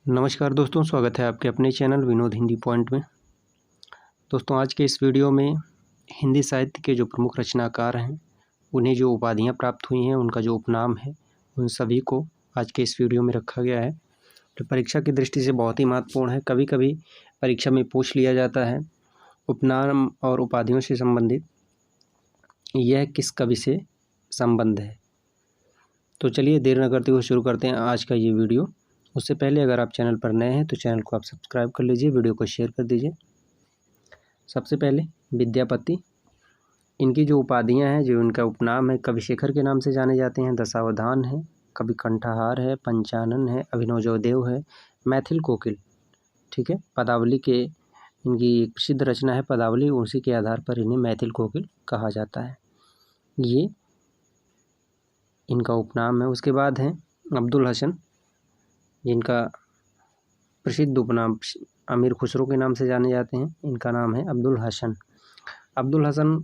नमस्कार दोस्तों, स्वागत है आपके अपने चैनल विनोद हिंदी पॉइंट में। दोस्तों, आज के इस वीडियो में हिंदी साहित्य के जो प्रमुख रचनाकार हैं, उन्हें जो उपाधियां प्राप्त हुई हैं, उनका जो उपनाम है, उन सभी को आज के इस वीडियो में रखा गया है। तो परीक्षा की दृष्टि से बहुत ही महत्वपूर्ण है। कभी कभी परीक्षा में पूछ लिया जाता है उपनाम और उपाधियों से संबंधित, यह किस कवि से संबंध है। तो चलिए देर न करते हुए शुरू करते हैं आज का ये वीडियो। उससे पहले अगर आप चैनल पर नए हैं तो चैनल को आप सब्सक्राइब कर लीजिए, वीडियो को शेयर कर दीजिए। सबसे पहले विद्यापति, इनकी जो उपाधियां हैं, जो इनका उपनाम है, कवि शेखर के नाम से जाने जाते हैं। दशावधान है, कवि कंठहार है, पंचानन है, अभिनव जोदेव है, मैथिल कोकिल। ठीक है, पदावली के इनकी एक प्रसिद्ध रचना है पदावली, उसी के आधार पर इन्हें मैथिल कोकिल कहा जाता है। ये इनका उपनाम है। उसके बाद हैं अब्दुल हसन, जिनका प्रसिद्ध उपनाम अमीर खुसरो के नाम से जाने जाते हैं। इनका नाम है अब्दुल हसन। अब्दुल हसन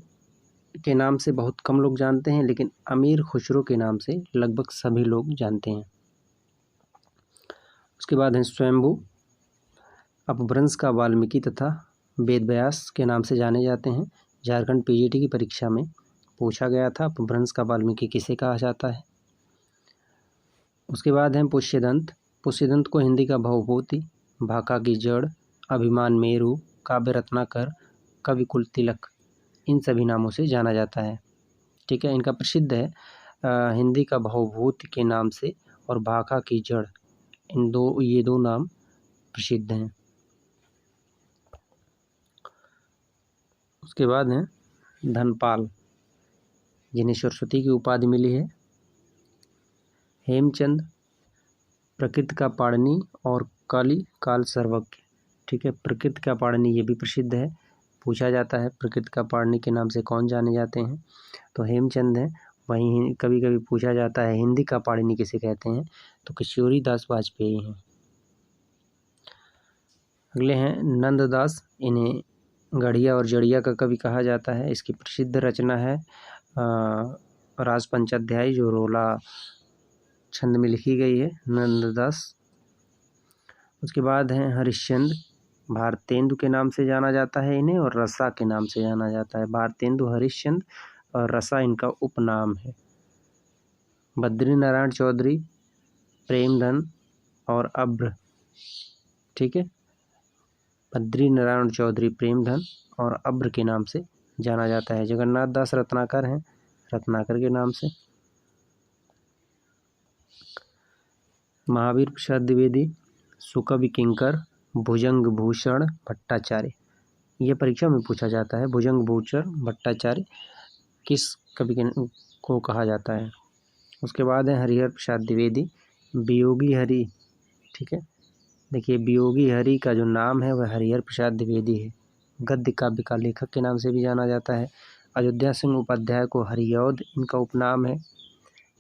के नाम से बहुत कम लोग जानते हैं, लेकिन अमीर खुसरो के नाम से लगभग सभी लोग जानते हैं। उसके बाद हैं स्वयंभू, अपभ्रंश का वाल्मीकि तथा वेदव्यास के नाम से जाने जाते हैं। झारखंड पीजीटी की परीक्षा में पूछा गया था, अपभ्रंश का वाल्मीकि किसे कहा जाता है। उसके बाद हैं पुष्यदंत। पुष्यदंत को हिंदी का भवभूति, भाका की जड़, अभिमान मेरु, काव्य रत्नाकर, कवि कुल तिलक, इन सभी नामों से जाना जाता है। ठीक है, इनका प्रसिद्ध है हिंदी का भवभूति के नाम से और भाका की जड़, ये दो नाम प्रसिद्ध हैं। उसके बाद हैं धनपाल, जिन्हें सरस्वती की उपाधि मिली है। हेमचंद, प्रकृति का पाणिनि और काली काल सर्वज्ञ। ठीक है, प्रकृति का पाणिनि ये भी प्रसिद्ध है, पूछा जाता है प्रकृति का पाणिनि के नाम से कौन जाने जाते हैं, तो हेमचंद है। वहीं कभी कभी पूछा जाता है हिंदी का पाणिनि किसे कहते हैं, तो किशोरी दास वाजपेयी हैं। अगले हैं नंददास, इन्हें गढ़िया और जड़िया का कवि कहा जाता है। इसकी प्रसिद्ध रचना है राजपंचाध्याय, जो रोला छंद में लिखी गई है, नंददास। उसके बाद हैं हरिश्चंद्र, भारतेंदु के नाम से जाना जाता है इन्हें, और रसा के नाम से जाना जाता है। भारतेंदु, हरिश्चंद्र और रसा इनका उपनाम है। बद्री नारायण चौधरी, प्रेमधन और अभ्र। ठीक है, बद्री नारायण चौधरी प्रेमधन और अभ्र के नाम से जाना जाता है। जगन्नाथ दास रत्नाकर हैं, रत्नाकर के नाम से। महावीर प्रसाद द्विवेदी, सुकवि किंकर, भुजंग भूषण भट्टाचार्य। यह परीक्षा में पूछा जाता है, भुजंग भूषण भट्टाचार्य किस कवि को कहा जाता है। उसके बाद है हरिहर प्रसाद द्विवेदी, वियोगी हरि। ठीक है, देखिए वियोगी हरि का जो नाम है वह हरिहर प्रसाद द्विवेदी है। गद्य काव्य का लेखक के नाम से भी जाना जाता है। अयोध्या सिंह उपाध्याय को हरिऔध इनका उपनाम है।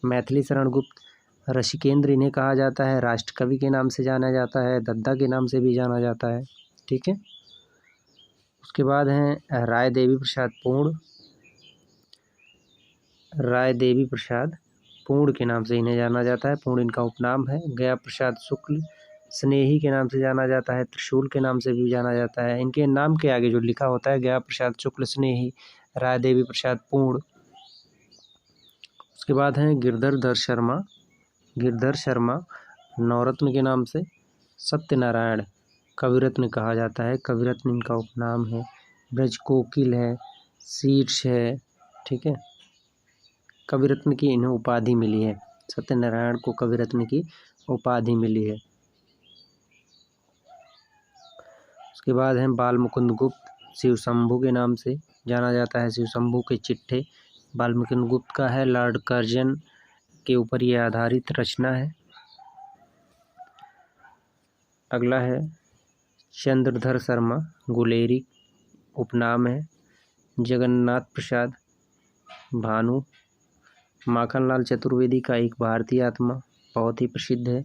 मैथिली शरण गुप्त, रसिकेंद्र इन्हें कहा जाता है। राष्ट्रकवि के नाम से जाना जाता है, दद्दा के नाम से भी जाना जाता है। ठीक है, उसके बाद हैं राय देवी प्रसाद पूर्ण, राय देवी प्रसाद पूर्ण के नाम से इन्हें जाना जाता है, पूर्ण इनका उपनाम है। गया प्रसाद शुक्ल, स्नेही के नाम से जाना जाता है, त्रिशूल के नाम से भी जाना जाता है। इनके नाम के आगे जो लिखा होता है गया प्रसाद शुक्ल स्नेही, राय देवी प्रसाद पूर्ण। उसके बाद हैं गिरधर शर्मा, गिरधर शर्मा नवरत्न के नाम से सत्यनारायण कविरत्न कहा जाता है, कविरत्न इनका उपनाम है। ब्रज कोकिल है, शीर्ष है। ठीक है, कविरत्न की इन्हें उपाधि मिली है, सत्यनारायण को कविरत्न की उपाधि मिली है। उसके बाद हैं बाल मुकुंद गुप्त, शिव शंभू के नाम से जाना जाता है। शिव शंभू के चिट्ठे बाल मुकुंद गुप्त का है, लॉर्ड कर्जन के ऊपर यह आधारित रचना है। अगला है चंद्रधर शर्मा, गुलेरी उपनाम है। जगन्नाथ प्रसाद भानु, माखनलाल चतुर्वेदी का एक भारतीय आत्मा, बहुत ही प्रसिद्ध है।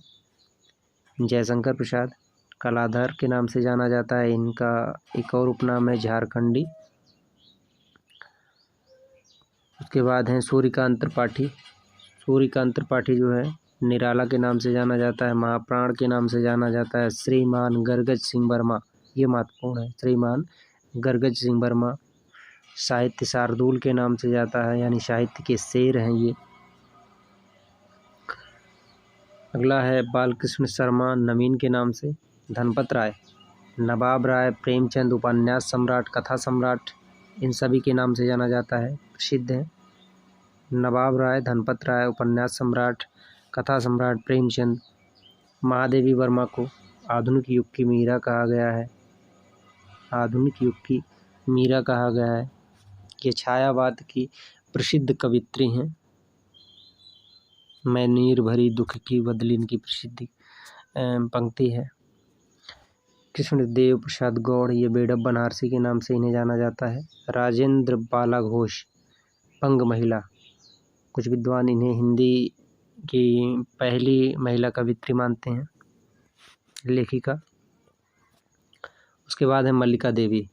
जयशंकर प्रसाद कलाधर के नाम से जाना जाता है, इनका एक और उपनाम है झारखंडी। उसके बाद हैं सूर्यकांत त्रिपाठी, सूर्यकांत त्रिपाठी जो है निराला के नाम से जाना जाता है, महाप्राण के नाम से जाना जाता है, श्रीमान गरगज सिंह वर्मा, ये महत्वपूर्ण है, श्रीमान गरगज सिंह वर्मा। साहित्य शार्दुल के नाम से जाता है, यानी साहित्य के शेर हैं ये। अगला है बालकृष्ण शर्मा नवीन के नाम से। धनपत राय, नवाब राय, प्रेमचंद उपन्यास सम्राट, कथा सम्राट, इन सभी के नाम से जाना जाता है, प्रसिद्ध है। नवाब राय, धनपत राय, उपन्यास सम्राट, कथा सम्राट, प्रेमचंद। महादेवी वर्मा को आधुनिक युग की मीरा कहा गया है, आधुनिक युग की मीरा कहा गया है। ये छायावाद की प्रसिद्ध कवित्री हैं। मैं नीर भरी दुख की बदली इनकी प्रसिद्ध पंक्ति है। कृष्णदेव प्रसाद गौड़, ये बेडब बनारसी के नाम से इन्हें जाना जाता है। राजेंद्र बाला घोष, पंग महिला, कुछ विद्वान इन्हें हिंदी की पहली महिला कवित्री मानते हैं, लेखिका। उसके बाद है मल्लिका देवी।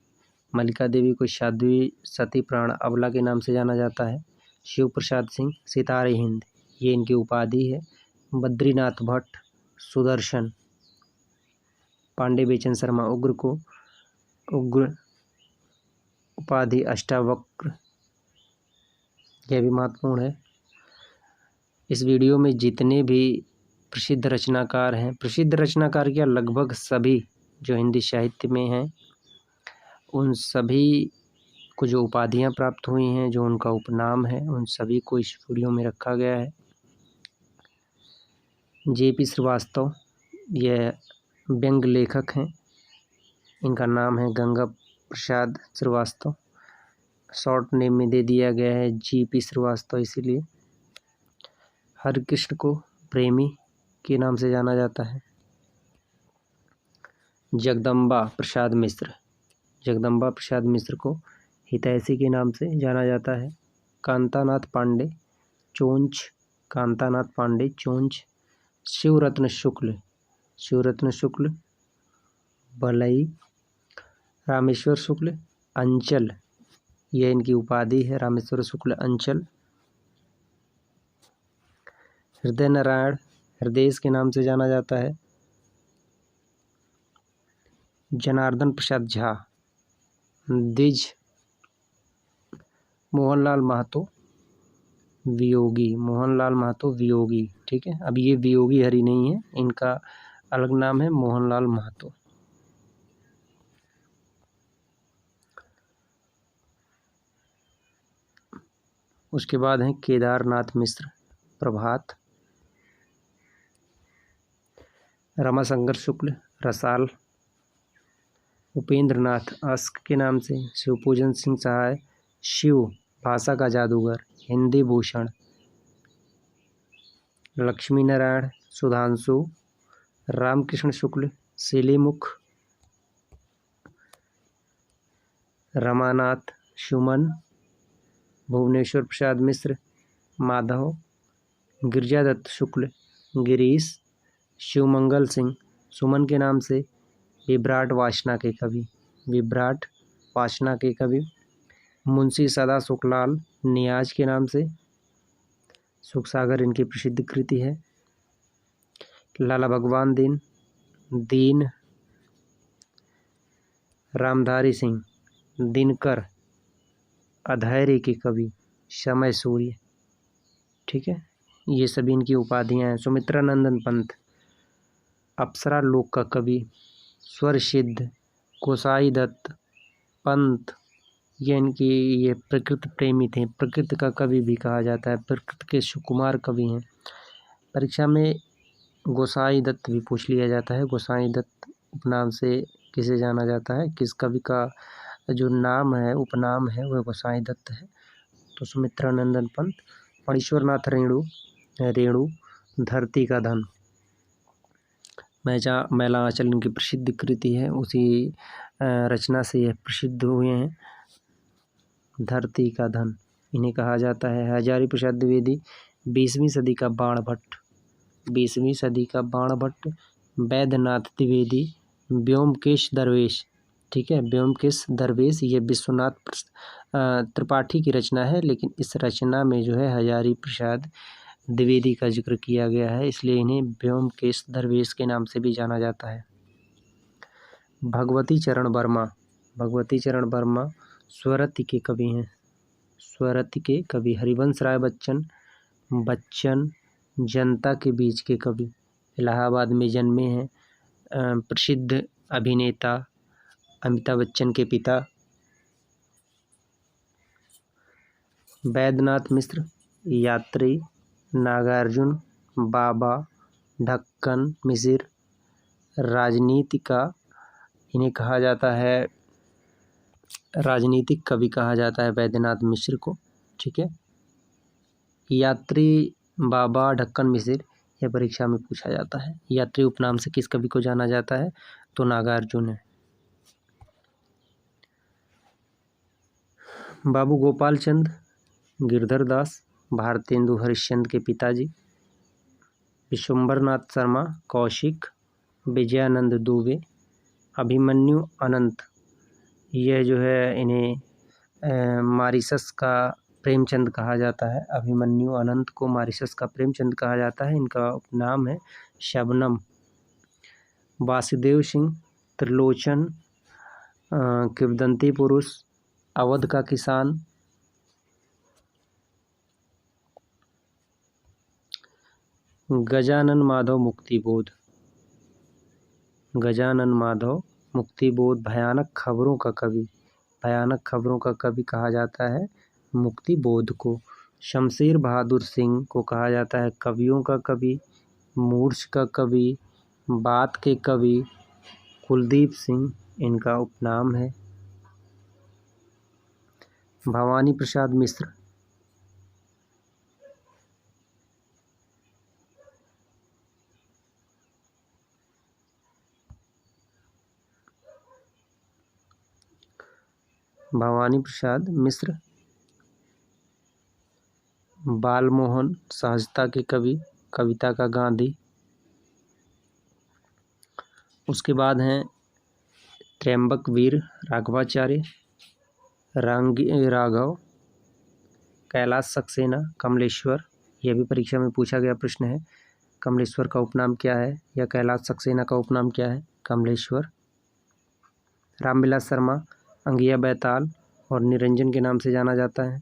मल्लिका देवी को साध्वी सती प्राण अबला के नाम से जाना जाता है। शिव प्रसाद सिंह, सितारे हिंद, ये इनकी उपाधि है। बद्रीनाथ भट्ट, सुदर्शन। पांडे बेचन शर्मा, उग्र को उग्र उपाधि अष्टावक्र, यह भी महत्वपूर्ण है। इस वीडियो में जितने भी प्रसिद्ध रचनाकार हैं, प्रसिद्ध रचनाकार क्या लगभग सभी जो हिंदी साहित्य में हैं, उन सभी को जो उपाधियां प्राप्त हुई हैं, जो उनका उपनाम है, उन सभी को इस वीडियो में रखा गया है। जेपी श्रीवास्तव, यह व्यंग लेखक हैं, इनका नाम है गंगा प्रसाद श्रीवास्तव, शॉर्ट नेम में दे दिया गया है जीपी श्रीवास्तव इसीलिए। हरिकृष्ण को प्रेमी के नाम से जाना जाता है। जगदम्बा प्रसाद मिश्र, जगदम्बा प्रसाद मिश्र को हितैषी के नाम से जाना जाता है। कांतानाथ पांडे चोंच, कांतानाथ पांडे चोंच। शिवरत्न शुक्ल, शिवरत्न शुक्ल बलई। रामेश्वर शुक्ल अंचल, यह इनकी उपाधि है, रामेश्वर शुक्ल अंचल। हृदय नारायण हृदय के नाम से जाना जाता है। जनार्दन प्रसाद झा द्विज। मोहनलाल महतो वियोगी, मोहनलाल महतो वियोगी, ठीक है। अब ये वियोगी हरि नहीं है, इनका अलग नाम है मोहनलाल महतो। उसके बाद हैं केदारनाथ मिश्र प्रभात। रमाशंकर शुक्ल रसाल। उपेंद्र नाथ अस्क के नाम से। शिवपूजन सिंह सहाय शिव भाषा का जादूगर, हिंदी भूषण। लक्ष्मी नारायण सुधांशु। रामकृष्ण शुक्ल सिलीमुख। रमानाथ सुमन। भुवनेश्वर प्रसाद मिश्र माधव। गिरिजादत्त शुक्ल गिरीश। शिवमंगल सिंह सुमन के नाम से विभ्राट वासना के कवि, विभ्राट वासना के कवि। मुंशी सदा सुखलाल नियाज के नाम से, सुखसागर इनकी प्रसिद्ध कृति है। लाला भगवान दीन दीन। रामधारी सिंह दिनकर अधैर्य के कवि, समय सूर्य, ठीक है। ये सभी इनकी उपाधियां हैं। सुमित्रा नंदन पंत अप्सरा लोक का कवि, स्वर सिद्ध। गोसाई दत्त पंत, ये इनकी ये प्रकृति प्रेमी थे, प्रकृति का कवि भी कहा जाता है, प्रकृति के सुकुमार कवि हैं। परीक्षा में गोसाई दत्त भी पूछ लिया जाता है। गोसाई दत्त उपनाम से किसे जाना जाता है, किस कवि का जो नाम है उपनाम है वह गोसाई दत्त है। तो सुमित्रा नंदन पंत। फणीश्वरनाथ रेणु रेणु धरती का धन, मैला आंचल इनकी प्रसिद्ध कृति है, उसी रचना से यह प्रसिद्ध हुए हैं। धरती का धन इन्हें कहा जाता है। हजारी प्रसाद द्विवेदी 20वीं सदी का बाणभट्ट, 20वीं सदी का बाणभट्ट। वैद्यनाथ द्विवेदी व्योमकेश दरवेश, ठीक है। व्योमकेश दरवेश ये विश्वनाथ त्रिपाठी की रचना है, लेकिन इस रचना में जो है हजारी प्रसाद द्विवेदी का जिक्र किया गया है, इसलिए इन्हें व्योमकेश दरवेश के नाम से भी जाना जाता है। भगवती चरण वर्मा, भगवती चरण वर्मा स्वरति के कवि हैं। स्वरति के कवि। हरिवंश राय बच्चन, बच्चन जनता के बीच के कवि, इलाहाबाद में जन्मे हैं। प्रसिद्ध अभिनेता अमिताभ बच्चन के पिता। वैद्यनाथ मिश्र यात्री, नागार्जुन, बाबा, ढक्कन मिसिर, राजनीति का इन्हें कहा जाता है, राजनीतिक कवि कहा जाता है वैद्यनाथ मिश्र को। ठीक है। यात्री, बाबा, ढक्कन मिसिर, यह परीक्षा में पूछा जाता है। यात्री उपनाम से किस कवि को जाना जाता है? तो नागार्जुन है। बाबू गोपाल चंद गिरधर दास, भारतेंदु हरिश्चंद्र के पिताजी। विश्वंभरनाथ शर्मा कौशिक, विजयानंद दुबे, अभिमन्यु अनंत, यह जो है इन्हें मॉरिशस का प्रेमचंद कहा जाता है। अभिमन्यु अनंत को मॉरिशस का प्रेमचंद कहा जाता है। इनका उपनाम है शबनम। वासुदेव सिंह त्रिलोचन किंवदंती पुरुष, अवध का किसान। गजानन माधव मुक्तिबोध, गजानन माधव मुक्तिबोध भयानक खबरों का कवि, भयानक खबरों का कवि कहा जाता है मुक्तिबोध को। शमशेर बहादुर सिंह को कहा जाता है कवियों का कवि, मूर्छ का कवि, बात के कवि। कुलदीप सिंह इनका उपनाम है। भवानी प्रसाद मिश्र, भवानी प्रसाद मिश्र। बालमोहन सहजता के कवि, कविता का गांधी। उसके बाद हैं त्र्यंबक वीर राघवाचार्य, राघव, कैलाश सक्सेना, कमलेश्वर, यह भी परीक्षा में पूछा गया प्रश्न है। कमलेश्वर का उपनाम क्या है, या कैलाश सक्सेना का उपनाम क्या है? कमलेश्वर। रामविलास शर्मा अंगिया बैताल और निरंजन के नाम से जाना जाता है।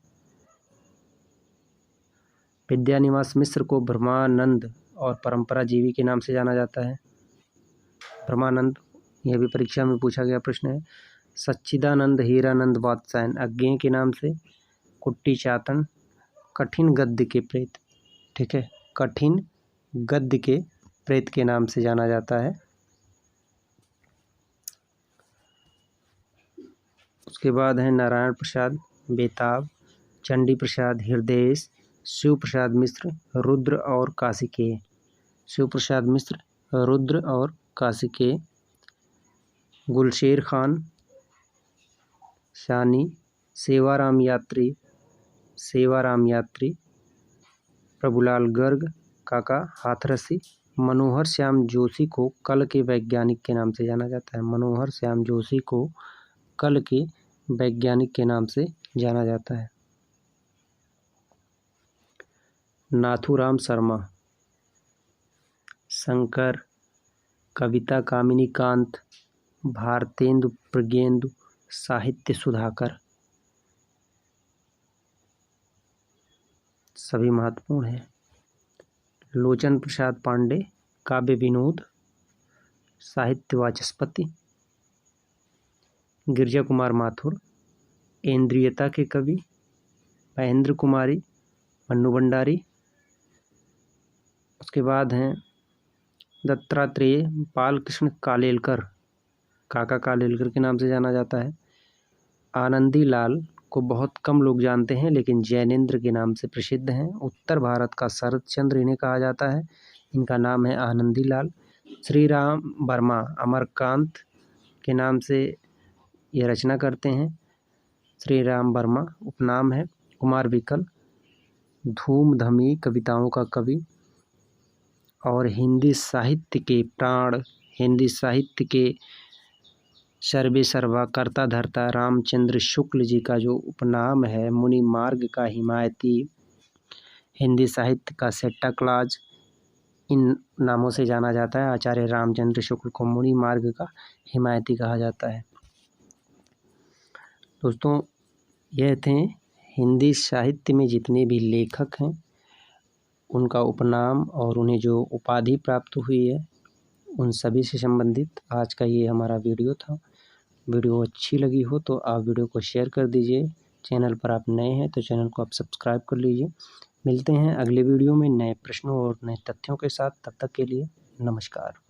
विद्यानिवास मिश्र को ब्रह्मानंद और परंपरा जीवी के नाम से जाना जाता है। ब्रह्मानंद, यह भी परीक्षा में पूछा गया प्रश्न है। सच्चिदानंद हीरानंद वात्सायन अज्ञेय के नाम से। कुट्टी चातन कठिन गद्य के प्रेत, ठीक है, कठिन गद्य के प्रेत के नाम से जाना जाता है। उसके बाद है नारायण प्रसाद बेताब, चंडी प्रसाद हृदयेश, शिव प्रसाद मिश्र रुद्र और काशिकेय, शिव प्रसाद मिश्र रुद्र और काशिकेय। गुलशेर खान शानी, सेवाराम यात्री, सेवाराम यात्री। प्रभुलाल गर्ग काका हाथरसी। मनोहर श्याम जोशी को कल के वैज्ञानिक के नाम से जाना जाता है। मनोहर श्याम जोशी को कल के वैज्ञानिक के नाम से जाना जाता है। नाथूराम शर्मा, शंकर, कविता कामिनी कांत, भारतेंदु प्रज्ञेंदु, साहित्य सुधाकर, सभी महत्वपूर्ण हैं। लोचन प्रसाद पांडे काव्य विनोद, साहित्य वाचस्पति। गिरजा कुमार माथुर इंद्रियता के कवि। महेंद्र कुमारी, मन्नू भंडारी। उसके बाद हैं दत्तात्रेय बालकृष्ण कालेलकर, काका कालेलकर के नाम से जाना जाता है। आनंदी लाल को बहुत कम लोग जानते हैं, लेकिन जैनेंद्र के नाम से प्रसिद्ध हैं। उत्तर भारत का शरद चंद्र इन्हें कहा जाता है। इनका नाम है आनंदी लाल। श्री राम वर्मा अमरकांत के नाम से ये रचना करते हैं। श्री राम वर्मा उपनाम है। कुमार विकल धूमधमी कविताओं का कवि और हिंदी साहित्य के प्राण, हिंदी साहित्य के सर्वे सर्वा कर्ता धर्ता रामचंद्र शुक्ल जी का जो उपनाम है मुनि मार्ग का हिमायती, हिंदी साहित्य का सेंटा क्लॉज इन नामों से जाना जाता है। आचार्य रामचंद्र शुक्ल को मुनि मार्ग का हिमायती कहा जाता है। दोस्तों, यह थे हिंदी साहित्य में जितने भी लेखक हैं उनका उपनाम और उन्हें जो उपाधि प्राप्त हुई है उन सभी से संबंधित आज का ये हमारा वीडियो था। वीडियो अच्छी लगी हो तो आप वीडियो को शेयर कर दीजिए। चैनल पर आप नए हैं तो चैनल को आप सब्सक्राइब कर लीजिए। मिलते हैं अगले वीडियो में नए प्रश्नों और नए तथ्यों के साथ। तब तक के लिए नमस्कार।